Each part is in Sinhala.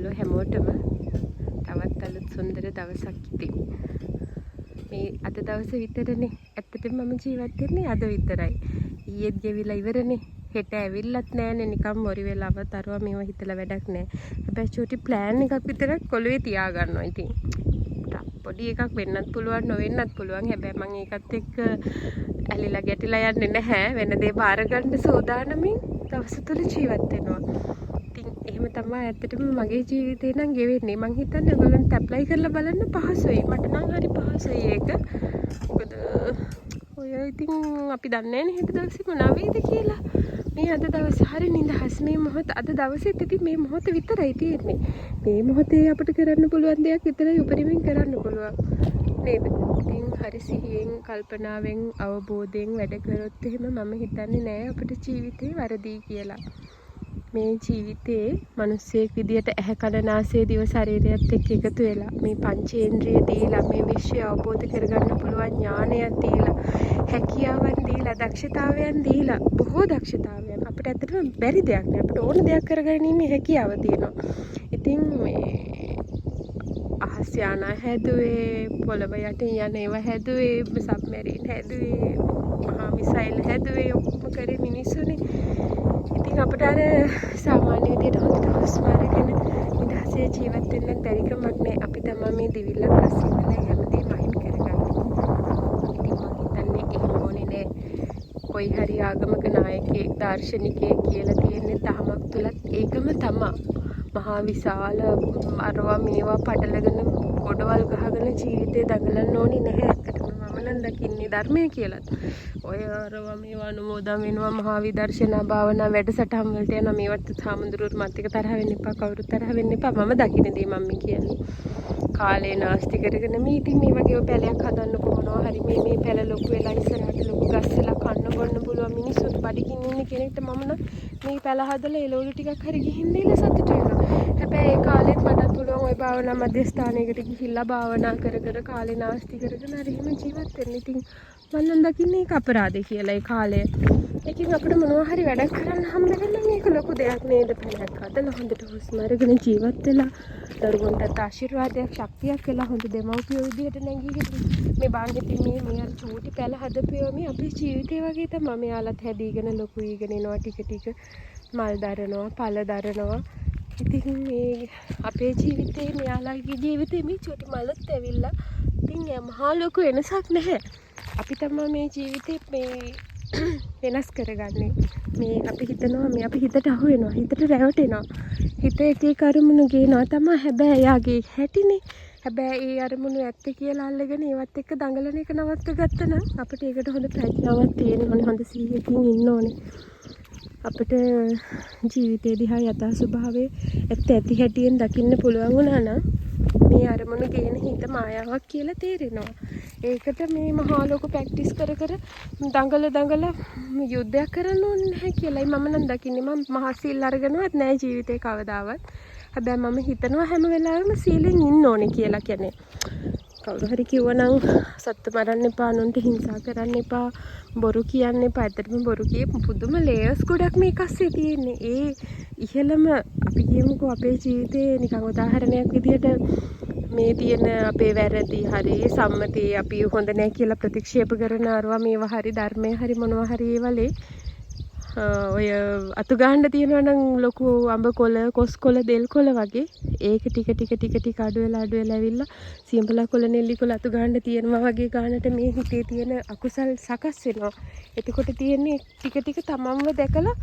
ඔයාලෝ හැමෝටම තවත් අලුත් සුන්දර දවසක් ඉතින්. මේ අද දවසේ විතරනේ ඇත්තටම මම ජීවත් වෙන්නේ අද විතරයි. ඊයේත් ගෙවිලා ඉවරනේ. හෙට ඇවිල්ලත් නෑනේ නිකන් මොරි වෙලා අවතරුවා මේව හිතලා වැඩක් නෑ. හැබැයි චූටි ප්ලෑන් එකක් විතරක් කොළුවේ තියා ගන්නවා ඉතින්. පොඩි එකක් වෙන්නත් පුළුවන් නොවෙන්නත් පුළුවන්. හැබැයි මම ඒකත් එක්ක ඇලිලා ගැටිලා යන්නේ නැහැ. වෙන දේ බාර ගන්න සූදානමින් දවස තුල ජීවත් වෙනවා. ඉතින් එහෙම තමයි ඇත්තටම මගේ ජීවිතේ නම් ගෙවෙන්නේ. මං හිතන්නේ ඔයගොල්ලන්ට ඇප්ලයි කරලා බලන්න පහසුයි. මට නම් හරි පහසුයි ඒක. මොකද ඔය ඉතින් අපි දන්නේ නැහැ හෙට දවසේ මොනවා වෙයිද කියලා. මේ අද දවසේ හරි නිදහස් මේ මොහොත අද දවසේත් ඉතින් මේ මොහොත විතරයි තියෙන්නේ. මේ මොහොතේ අපිට කරන්න පුළුවන් දේක් විතරයි උපරිමයෙන් කරන්න පුළුවන්. නේද? ඉතින් හරි සිහියෙන් කල්පනාවෙන් අවබෝධයෙන් වැඩ කරොත් එහෙම මම හිතන්නේ නෑ අපිට ජීවිතේ වරදී කියලා. මේ ජීවිතේ මිනිස්සෙක් විදියට ඇහැ කන නාසය දිව ශරීරයත් එක්ක එකතු වෙලා මේ පංචේන්ද්‍රිය දීලා මේ විශ්වය අවබෝධ කරගන්න පුළුවන් ඥානයක් දීලා හැකියාවන් දීලා දක්ෂතාවයන් දීලා බොහෝ දක්ෂතාවයන් අපිට ඇත්තටම බැරි දෙයක් නෑ අපිට ඕන දෙයක් කරගැනීමේ හැකියාව තියෙනවා. ඉතින් මේ අහස් යාන හැදුවේ පොළව යටින් යන ඒවා හැදුවේ සබ්මරීන් හැදුවේ මහා මිසයිල් හැදුවේ ඔක්කොම කරේ මිනිස්සුනේ. ඉතින් අපිට අර සාමාන්‍ය විදියට හොඳට හුස්ම අරගෙන නිදහසේ ජීවත් වෙන්න බැරිකමක් නෑ. අපි තමයි මේ දිවිල්ලක් රැස් ඉඳලා හැමදේම අහිමි කරගන්නේ. ඉතින් මම හිතන්නේ එහෙම ඕනේ නෑ. කොයි හරි ආගමක නායකයෙක් දාර්ශනිකයෙක් කියලා තියෙන්නේ දහමක් තුලත් ඒකම තමයි. මහා විශාල අරවා මේවා පටලගෙන ගොඩවල් ගහගෙන ජීවිතේ දඟලන්න ඕනේ නැහැ. ඇත්තටම මම නම් දකින්නේ ධර්මය කියලාත්. ඔය අරවා මේවා අනුමෝදන් වෙනවා මහා විදර්ශනා භාවනා වැඩසටහන් වලට යනවා. මේවට සාමුදුරුවෝ මත් එක්ක තරහ වෙන්න එපා. කවුරුත් තරහ වෙන්න එපා. මම දකින්න දේ මම කියන්නේ. කාලේ නාස්ති කරගෙන මේ ඉතින් මේ වගේ පැලයක් හදන්න කොහොනවා. හරි මේ පැල ලොකු වෙලා ඉස්සරහට ලොකු ගස් වෙලා කන්න බොන්න පුළුවන් මිනිස්සුන්ට බඩගින්න ඉන්න කෙනෙක්ට මම නම් මේ පැල හදලා එළවලු ටිකක් හරි ගිහින් දීලා සතුට වෙනවා. හැබැයි ඒ කාලෙත් මටත් පුළුවන් ওই භාවනා මධ්‍යස්ථානයකට ගිහිල්ලා භාවනා කර කර කාලේ නාස්ති කරගෙන හරි එහෙම ජීවත් වෙන්න. ඉතින් මම නම් දකින්නේ ඒක අපරාධය කියලා ඒ කාලය. ඒකෙන් අපිට මොනවා හරි වැඩක් කරන්න හම්බ වෙනවා මේක ලොකු දෙයක් නේද? පැලක් හදලා හොඳට හුස්ම අරගෙන ජීවත් වෙලා දරුවන්ට ආශිර්වාදයක් ශක්තියක් වෙලා හොඳ දෙමව්පියෝ විදිහට නැගීගෙන මේ බාංගෙති මේ අර චූටි පැල හදපියෝ මේ අපේ ජීවිතේ වගේ තමයි. මෙයාලත් හැදීගෙන ලොකු වීගෙන එනවා ටික ටික මල් දරනවා පළ දරනවා. ඉතින් මේ අපේ ජීවිතේ මෙයාලගේ ජීවිතේ මේ චූටි මලත් ඇවිල්ලා ඉතින් මහා ලොකු වෙනසක් නැහැ. අපි තමයි මේ ජීවිතේ මේ වෙනස් කරගන්නේ. මේ අපි හිතනවා මේ අපි හිතට අහු වෙනවා. හිතට රැවටෙනවා. හිත එක එක අරමුණු ගේනවා තමයි. හැබැයි එයාගේ හැටිනේ. හැබැයි ඒ අරමුණු ඇත්ත කියලා අල්ලගෙන ඒවත් එක්ක දඟලන එක නවත්ත ගත්තා නම් අපිට ඒකට හොඳ ප්‍රඥාවක් තියෙන්න ඕනේ. හොඳ සිහියකින් ඉන්න ඕනේ. අපිට ජීවිතේ දිහා යථා ස්වභාවයේ ඇත්ත ඇති හැටියෙන් දකින්න පුළුවන් වුණා නම් මේ අරමුණු ගේන හිත මායාවක් කියලා තේරෙනවා. ඒකට මේ මහා ලොකු ප්‍රැක්ටිස් කර කර දඟල යුද්ධයක් කරන්න ඕනේ නැහැ කියලායි මම නම් දකින්නේ. මම මහා සීල් අරගෙනවත් නැහැ ජීවිතේ කවදාවත්. හැබැයි මම හිතනවා හැම වෙලාවෙම සීලෙන් ඉන්න ඕනේ කියලා කියන්නේ. කවුරු හරි කිව්වනම් සත්ත්ව මරන්න එපා, අනුන්ට හිංසා කරන්න එපා, බොරු කියන්න එපා. ඇත්තටම බොරු කියපු පුදුම ලේයර්ස් ගොඩක් මේක ඇස්සේ තියෙන්නේ. ඒ ඉහෙළම අපි කියමුකෝ අපේ ජීවිතේ නිකන් උදාහරණයක් විදියට මේ තියෙන අපේ වැරදි හරි සම්මතී අපි හොඳ නැහැ කියලා ප්‍රතික්ෂේප කරන අරවා මේවා හරි ධර්මයේ හරි මොනවා හරි ඒවලේ ඔය අතු ගහන්න තියෙනවා නම් ලොකු අඹ කොළ කොස් කොළ දෙල් කොළ වගේ ඒක ටික අඩු වෙලා ඇවිල්ලා සියඹලා කොළ නෙල්ලි කොළ අතු ගහන්න තියෙනවා වගේ ගන්නට මේ හිතේ තියෙන අකුසල් සකස් වෙනවා. එතකොට තියෙන්නේ ටික තමන්ව දැකලා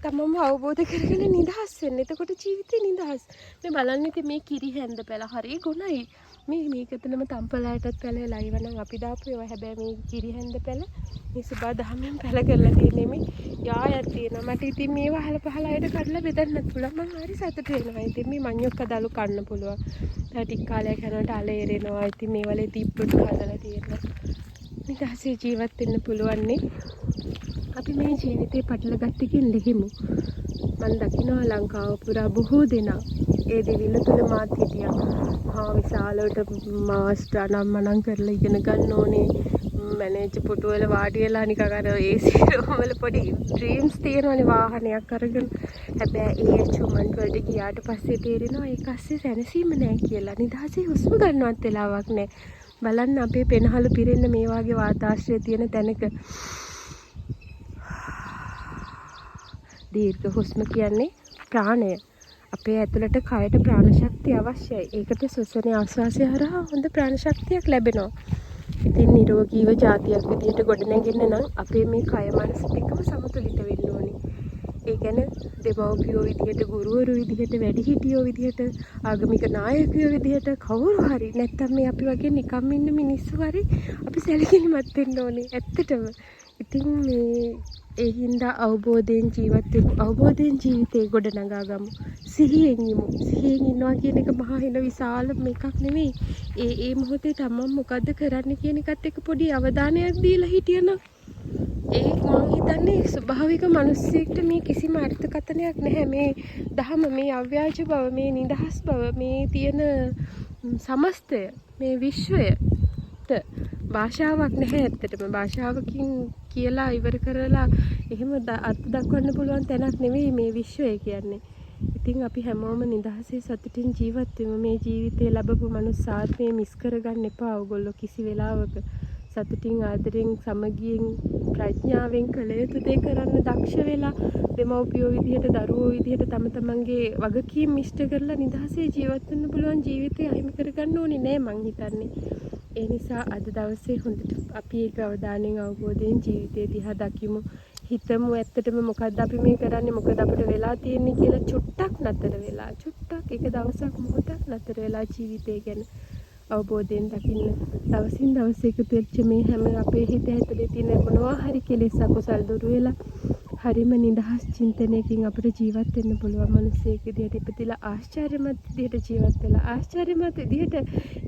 තමන්ව අවබෝධ කරගෙන නිදහස් වෙන්න. එතකොට ජීවිතේ නිදහස්. මේ බලන්න ඉතින් මේ කිරි හැන්ද පැල හරි ගුණයි. මේකතනම තම්පලයටත් පැල ලයිව නම් අපි දාපු ඒවා. හැබැයි මේ කිරි හැන්ද පැල මේ සබා දහමින් පැල කරලා තියෙන්නේ මේ යායක් තියෙනවා. මට ඉතින් මේවා අහල පහලයට කඩලා බෙදන්නත් පුළුවන්. මම හරි සතුටු වෙනවා. ඉතින් මේ මඤ්ඤොක්ක දලු කන්න පුළුවන්. තව ටික කාලයක් යනකොට අල එරෙනවා. ඉතින් මේ වලේ දීප්පුත් හදලා තියෙනවා. නිදහසේ ජීවත් වෙන්න පුළුවන් නේ. අපි මේ ජීවිතේ පටල ගත්තකින් දෙහිමු. මම දකිනවා ලංකාව පුරා බොහෝ දෙනා ඒ දෙවිල්ල තුල මාත් හිටියා. මහා විශාලවට මාස්ටර් අනම්මනම් කරලා ඉගෙන ගන්න ඕනේ. මැනේජර් පුටු වල වාඩි වෙලා නිකන් අර AC room වල පොඩි ඩ්‍රීම්ස් තියෙනවනේ වාහනයක් අරගෙන. හැබැයි ඒ චුමන්ට් වලට ගියාට පස්සේ තේරෙනවා ඒක ඇස්සේ සැනසීම නැහැ කියලා. නිදහසේ හුස්ම ගන්නවත් වෙලාවක් නැහැ. බලන්න අපේ පෙනහළු පිරෙන්න මේ වගේ වාතාශ්‍රය තියෙන තැනක දීර්ඝ හුස්ම කියන්නේ ප්‍රාණය. අපේ ඇතුළට කයට ප්‍රාණ ශක්තිය අවශ්‍යයි. ඒකට ශ්වසන ආශ්වාසය හරහා හොඳ ප්‍රාණ ශක්තියක් ලැබෙනවා. ඉතින් නිරෝගීව જાතියක් විදිහට ගොඩනැගෙන්න නම් අපේ මේ කය මනස දෙකම සමතුලිත වෙන්න ඕනේ. ඒ කියන්නේ දෙමව්පියෝ විදිහට, ගුරුවරු විදිහට, වැඩිහිටියෝ විදිහට, ආගමික නායකයෝ විදිහට කවුරු හරි නැත්තම් මේ අපි වගේ නිකම් ඉන්න මිනිස්සු හරි අපි සැලකිලිමත් වෙන්න ඕනේ. ඇත්තටම. ඉතින් මේ ඒ හින්දා අවබෝධයෙන් ජීවත් වෙමු. අවබෝධයෙන් ජීවිතේ ගොඩනගා ගමු. සිහියෙන් ඉමු. සිහියෙන් ඉන්නවා කියන එක මහා හින විශාල එකක් නෙමෙයි. ඒ මොහොතේ තමන් මොකද්ද කරන්න කියන එකත් එක්ක පොඩි අවධානයක් දීලා හිටියනම් ඒ මම හිතන්නේ ස්වභාවික මිනිස්සෙක්ට මේ කිසිම අර්ථකථනයක් නැහැ. මේ දහම, මේ අව්‍යාජ බව, මේ නිදහස් බව, මේ තියෙන සමස්තය, මේ විශ්වයට භාෂාවක් නැහැ. ඇත්තටම භාෂාවකින් කියලා ඉවර කරලා එහෙම අර්ථ දක්වන්න පුළුවන් තැනක් නෙවෙයි මේ විශ්වය කියන්නේ. ඉතින් අපි හැමෝම නිදහසේ සතුටින් ජීවත් වෙමු. මේ ජීවිතේ ලැබපු මනුස්සාත්මය මිස් කරගන්න එපා. ඔයගොල්ලෝ කිසි වෙලාවක සතුටින් ආදරෙන් සමගියෙන් ප්‍රඥාවෙන් කළ යුතු දේ කරන්න දක්ෂ වෙලා දෙමව්පියෝ විදිහට, දරුවෝ විදිහට තම තමන්ගේ වගකීම් ඉෂ්ට කරලා නිදහසේ ජීවත් වෙන්න පුළුවන් ජීවිතය අහිමි කරගන්න ඕනේ නෑ මං හිතන්නේ. ඒ නිසා අද දවසේ හොඳට අපි ඒක අවධානයෙන් අවබෝධයෙන් ජීවිතය දිහා දකිමු. හිතමු ඇත්තටම මොකද්ද අපි මේ කරන්නේ, මොකද අපිට වෙලා තියෙන්නේ කියලා චුට්ටක් නතර වෙලා, චුට්ටක් එක දවසක් මොහොතක් නතර වෙලා ජීවිතය ගැන අවබෝධයෙන් දකින්න. දවසින් දවස එකතු වෙච්ච මේ හැම අපේ හිත ඇතුලේ තියෙන මොනවා හරි කෙලෙස් අකුසල් දුරු වෙලා හරිම නිදහස් චින්තනයකින් අපිට ජීවත් වෙන්න පුළුවන්. මිනිස්සෙක් විදිහට ඉපදිලා ආශ්චර්යමත් විදිහට ජීවත් වෙලා ආශ්චර්යමත් විදිහට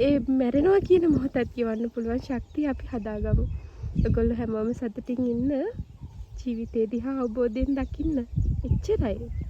ඒ මැරෙනවා කියන මොහොතත් කියවන්න පුළුවන් ශක්තිය අපි හදාගමු. ඔයගොල්ලෝ හැමෝම සතුටින් ඉන්න, ජීවිතේ දිහා අවබෝධයෙන් දකින්න. එච්චරයි.